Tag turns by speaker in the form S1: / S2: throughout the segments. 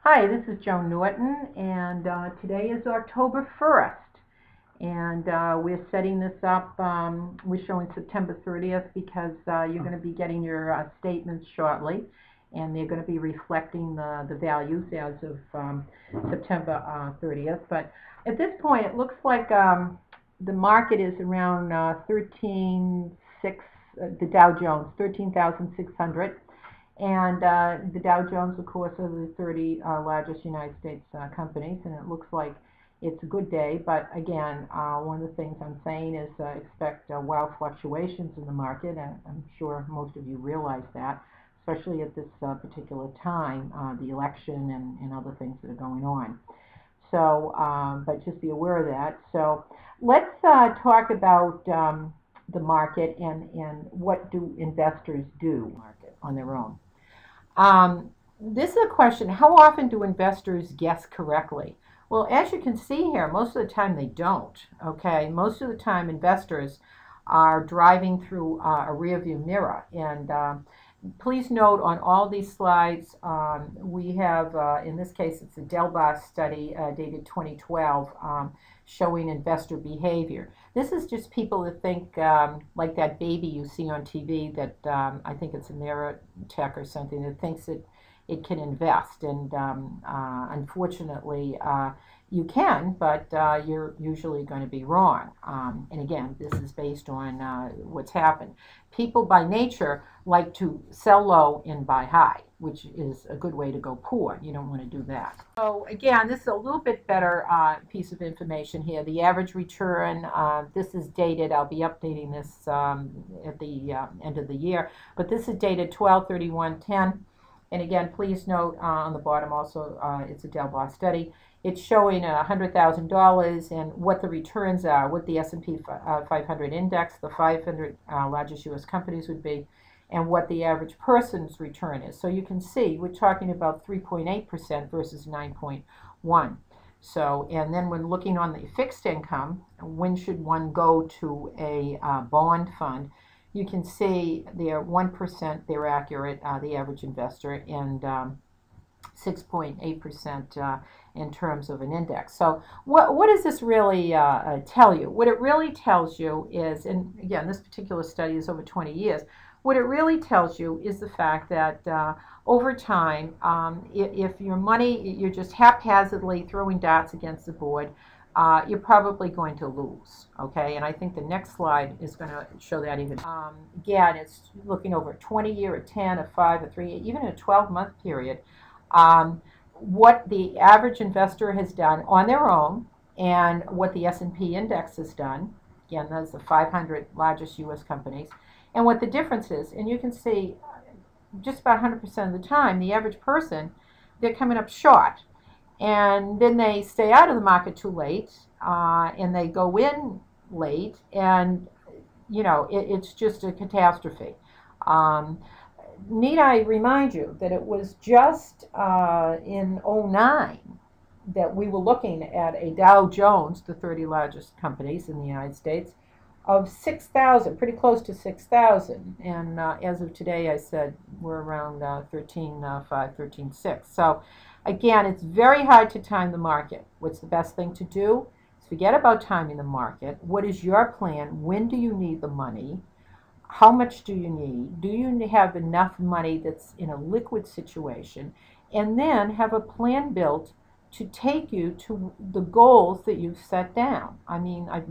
S1: Hi, this is Joan Norton, and today is October 1st, and we're setting this up. We're showing September 30th because you're going to be getting your statements shortly, and they're going to be reflecting the values as of September 30th. But at this point, it looks like the market is around 13,600, the Dow Jones, 13,600. And the Dow Jones, of course, are the 30 largest United States companies, and it looks like it's a good day. But again, one of the things I'm saying is expect wild fluctuations in the market, and I'm sure most of you realize that, especially at this particular time, the election and other things that are going on. So, but just be aware of that. So let's talk about the market and what do investors do on their own. This is a question: how often do investors guess correctly? Well, as you can see here, most of the time they don't. Okay, most of the time investors are driving through a rearview mirror. And please note on all these slides, we have, in this case, it's a Delbar study dated 2012 showing investor behavior. This is just people that think, like that baby you see on TV that I think it's a Tech or something, that thinks that it can invest. And unfortunately, you can, but you're usually going to be wrong. And again, this is based on what's happened. People by nature like to sell low and buy high, which is a good way to go poor. You don't want to do that. So again, this is a little bit better piece of information here. The average return, this is dated, I'll be updating this at the end of the year, but this is dated 12/31/10. And again, please note on the bottom also, it's a Delbar study. It's showing $100,000 and what the returns are, what the S&P 500 index, the 500 largest U.S. companies would be, and what the average person's return is. So you can see we're talking about 3.8% versus 9.1%. So, and then when looking on the fixed income, when should one go to a bond fund? You can see they're 1%, they're accurate, the average investor, and 6.8% in terms of an index. So what does this really tell you? What it really tells you is, and again, this particular study is over 20 years, what it really tells you is the fact that over time, if your money, you're just haphazardly throwing darts against the board, you're probably going to lose, okay? And I think the next slide is going to show that even. Again, it's looking over a 20-year, a 10, a 5, a 3, even a 12-month period. What the average investor has done on their own and what the S&P index has done. Again, those are the 500 largest U.S. companies. And what the difference is, and you can see just about 100% of the time, the average person, they're coming up short. And then they stay out of the market too late, and they go in late, and, you know, it's just a catastrophe. Need I remind you that it was just in '09 that we were looking at a Dow Jones, the 30 largest companies in the United States, of 6,000, pretty close to 6,000. And as of today, I said we're around 13.5, 13.6. So again, it's very hard to time the market. What's the best thing to do? Is forget about timing the market. What is your plan? When do you need the money? How much do you need? Do you have enough money that's in a liquid situation? And then have a plan built to take you to the goals that you've set down. I mean, I've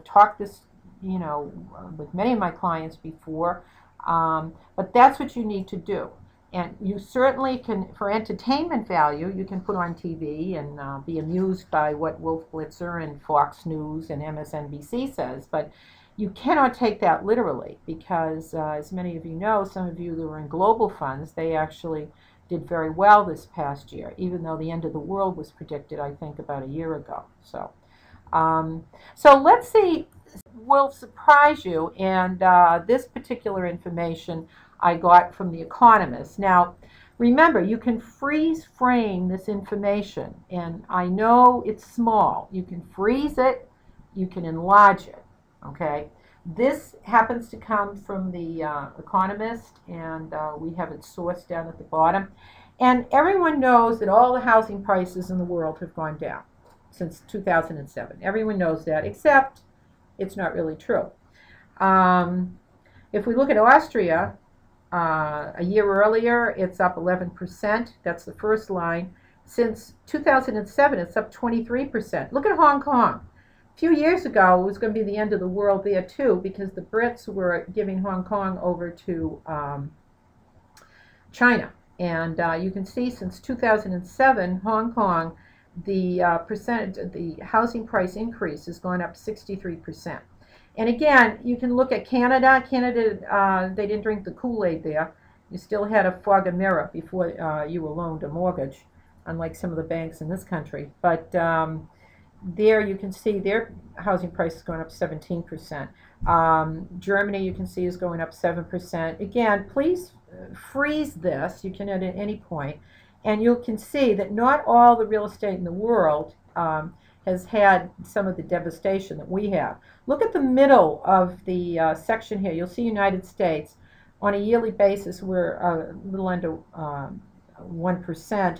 S1: talked this, you know, with many of my clients before, but that's what you need to do. And you certainly can, for entertainment value, you can put on TV and be amused by what Wolf Blitzer and Fox News and MSNBC says, but you cannot take that literally because, as many of you know, some of you that were in global funds, they actually did very well this past year, even though the end of the world was predicted, I think, about a year ago. So, so let's see, will surprise you, and this particular information I got from The Economist. Now, remember, you can freeze frame this information, and I know it's small. You can freeze it, you can enlarge it, okay? This happens to come from The Economist, and we have it sourced down at the bottom. And everyone knows that all the housing prices in the world have gone down since 2007. Everyone knows that, except it's not really true. If we look at Austria, a year earlier, it's up 11%. That's the first line. Since 2007, it's up 23%. Look at Hong Kong. A few years ago, it was going to be the end of the world there too, because the Brits were giving Hong Kong over to China. And you can see since 2007, Hong Kong, the housing price increase has gone up 63%. And again, you can look at Canada. Canada, they didn't drink the Kool-Aid there. You still had a fog of mirror before you were loaned a mortgage, unlike some of the banks in this country. But there you can see their housing price is going up 17%. Germany, you can see, is going up 7%. Again, please freeze this. You can at any point, and you can see that not all the real estate in the world has had some of the devastation that we have. Look at the middle of the section here. You'll see United States. On a yearly basis, we're a little under 1%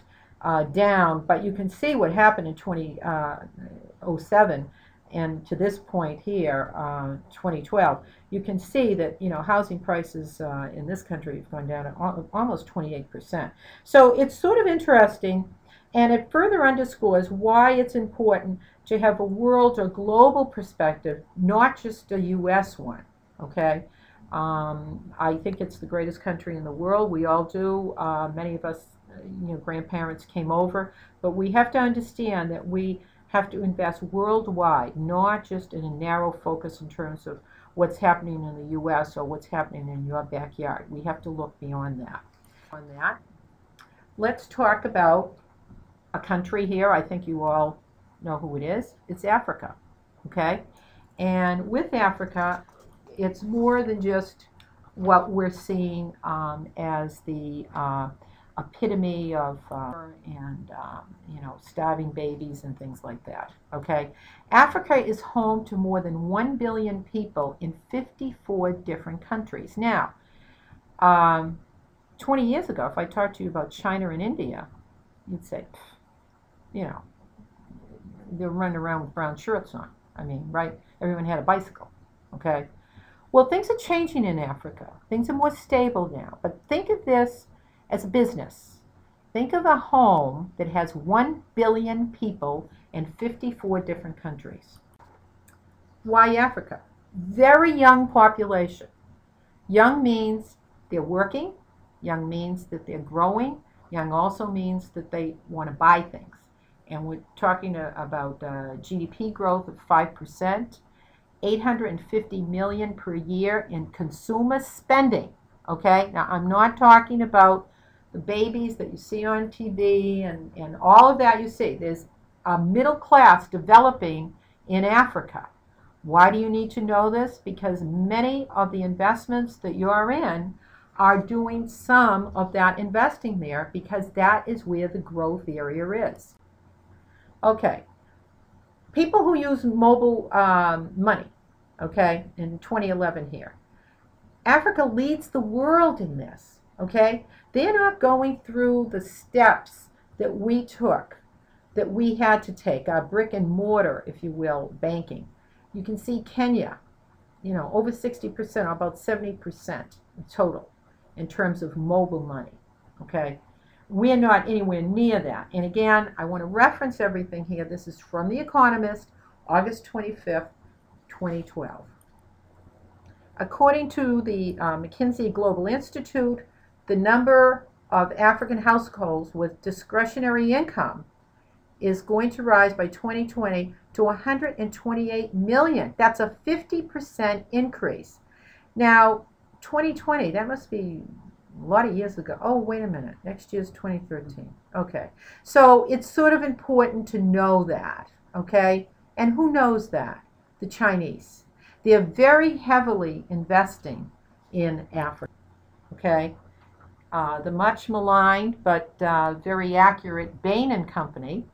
S1: down, but you can see what happened in 2007 and to this point here, 2012. You can see that, you know, housing prices in this country have gone down almost 28%. So it's sort of interesting, and it further underscores why it's important to have a world or global perspective, not just a U.S. one, okay? I think it's the greatest country in the world. We all do. Many of us, you know, grandparents came over, but we have to understand that we have to invest worldwide, not just in a narrow focus in terms of what's happening in the U.S. or what's happening in your backyard. We have to look beyond that. Let's talk about a country here. I think you all know who it is. It's Africa, okay? And with Africa, it's more than just what we're seeing as the epitome of you know, starving babies and things like that, okay? Africa is home to more than 1 billion people in 54 different countries. Now, 20 years ago, if I talked to you about China and India, you'd say, you know, they're running around with brown shirts on. I mean, right? Everyone had a bicycle, okay? Well, things are changing in Africa. Things are more stable now. But think of this as a business. Think of a home that has 1 billion people in 54 different countries. Why Africa? Very young population. Young means they're working. Young means that they're growing. Young also means that they want to buy things. And we're talking about GDP growth of 5%, 850 million per year in consumer spending. Okay, now I'm not talking about the babies that you see on TV and all of that you see. There's a middle class developing in Africa. Why do you need to know this? Because many of the investments that you're in are doing some of that investing there, because that is where the growth area is. Okay, people who use mobile money, okay, in 2011 here. Africa leads the world in this, okay? They're not going through the steps that we took, that we had to take, our brick and mortar, if you will, banking. You can see Kenya, you know, over 60%, about 70% total in terms of mobile money, okay? We're not anywhere near that. And again, I want to reference everything here. This is from The Economist, August 25th, 2012. According to the McKinsey Global Institute, the number of African households with discretionary income is going to rise by 2020 to 128 million. That's a 50% increase. Now, 2020, that must be a lot of years ago. Oh, wait a minute. Next year's 2013. Okay. So it's sort of important to know that, okay? And who knows that? The Chinese. They're very heavily investing in Africa, okay? The much maligned but very accurate Bain & Company,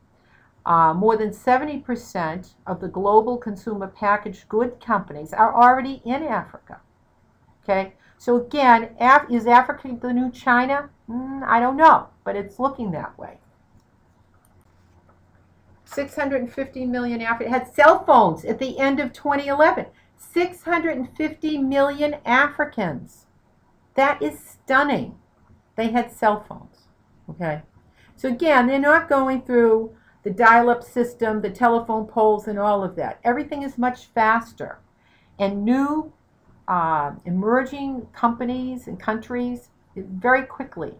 S1: more than 70% of the global consumer packaged good companies are already in Africa. Okay, so again, is Africa the new China? I don't know, but it's looking that way. 650 million Africans had cell phones at the end of 2011. 650 million Africans. That is stunning. They had cell phones. Okay, so again, they're not going through the dial-up system, the telephone poles, and all of that. Everything is much faster, and new emerging companies and countries very quickly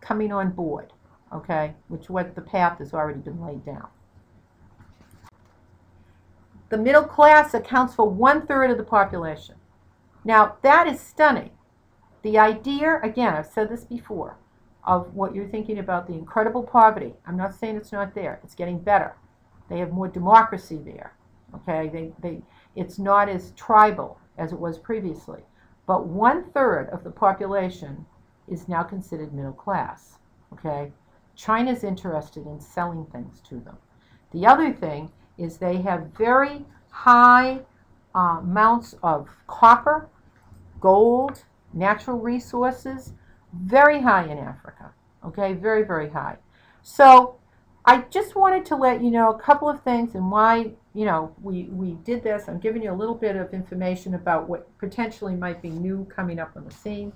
S1: coming on board, okay, which what the path has already been laid down. The middle class accounts for 1/3 of the population. Now, that is stunning. The idea, again, I've said this before, of what you're thinking about the incredible poverty. I'm not saying it's not there. It's getting better. They have more democracy there, okay? It's not as tribal as it was previously. But 1/3 of the population is now considered middle class, okay? China's interested in selling things to them. The other thing is they have very high amounts of copper, gold, natural resources, very high in Africa, okay? Very, very high. So I just wanted to let you know a couple of things and why, you know, we did this. I'm giving you a little bit of information about what potentially might be new coming up on the scene.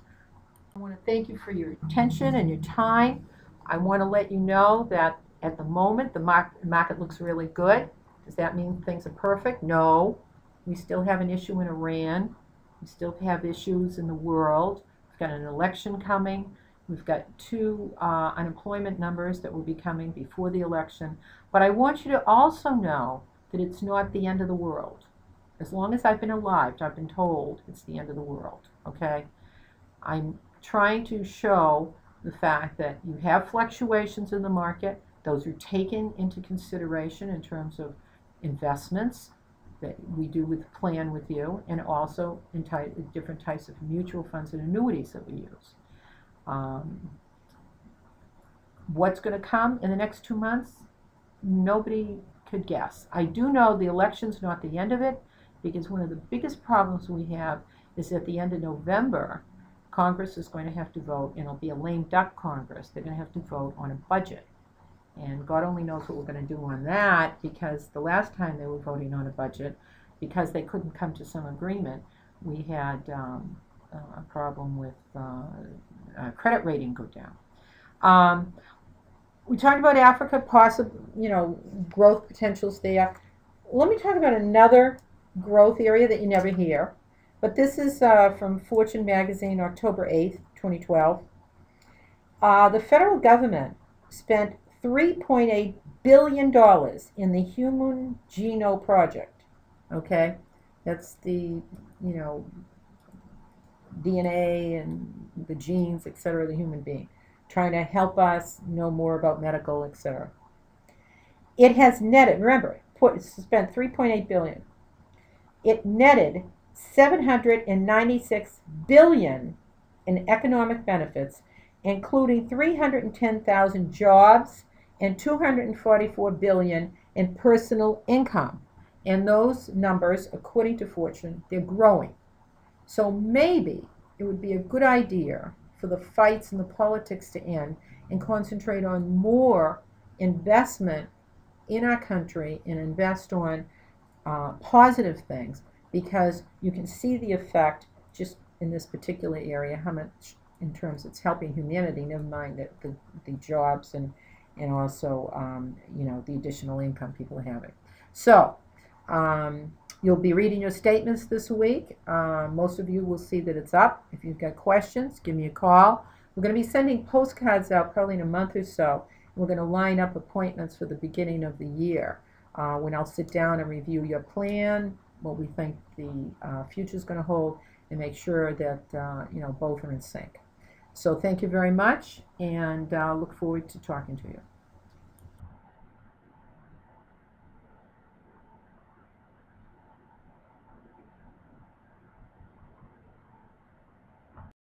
S1: I want to thank you for your attention and your time. I want to let you know that at the moment the market looks really good. Does that mean things are perfect? No. We still have an issue in Iran. We still have issues in the world. We've got an election coming. We've got 2 unemployment numbers that will be coming before the election. But I want you to also know that it's not the end of the world. As long as I've been alive, I've been told it's the end of the world, okay? I'm trying to show the fact that you have fluctuations in the market. Those are taken into consideration in terms of investments that we do with plan with you, and also in different types of mutual funds and annuities that we use. What's going to come in the next 2 months? Nobody could guess. I do know the election's not the end of it, because one of the biggest problems we have is at the end of November, Congress is going to have to vote, and it'll be a lame duck Congress. They're going to have to vote on a budget. And God only knows what we're going to do on that, because the last time they were voting on a budget, because they couldn't come to some agreement, we had a problem with credit rating go down. We talked about Africa, possible, you know, growth potentials there. Let me talk about another growth area that you never hear, but this is from Fortune magazine, October 8th, 2012. The federal government spent $3.8 billion in the Human Genome Project, okay? That's the, you know, DNA and the genes, etc., of the human being, trying to help us know more about medical, etc. It has netted, remember, spent $3.8 billion. It netted $796 billion in economic benefits, including 310,000 jobs and $244 billion in personal income. And those numbers, according to Fortune, they're growing. So maybe it would be a good idea for the fights and the politics to end and concentrate on more investment in our country and invest on positive things, because you can see the effect just in this particular area, how much in terms it's helping humanity, never mind the jobs and also you know, the additional income people are having. So you'll be reading your statements this week. Most of you will see that it's up. If you've got questions, give me a call. We're going to be sending postcards out probably in a month or so. We're going to line up appointments for the beginning of the year, when I'll sit down and review your plan, what we think the future is going to hold, and make sure that you know, both are in sync. So thank you very much, and look forward to talking to you.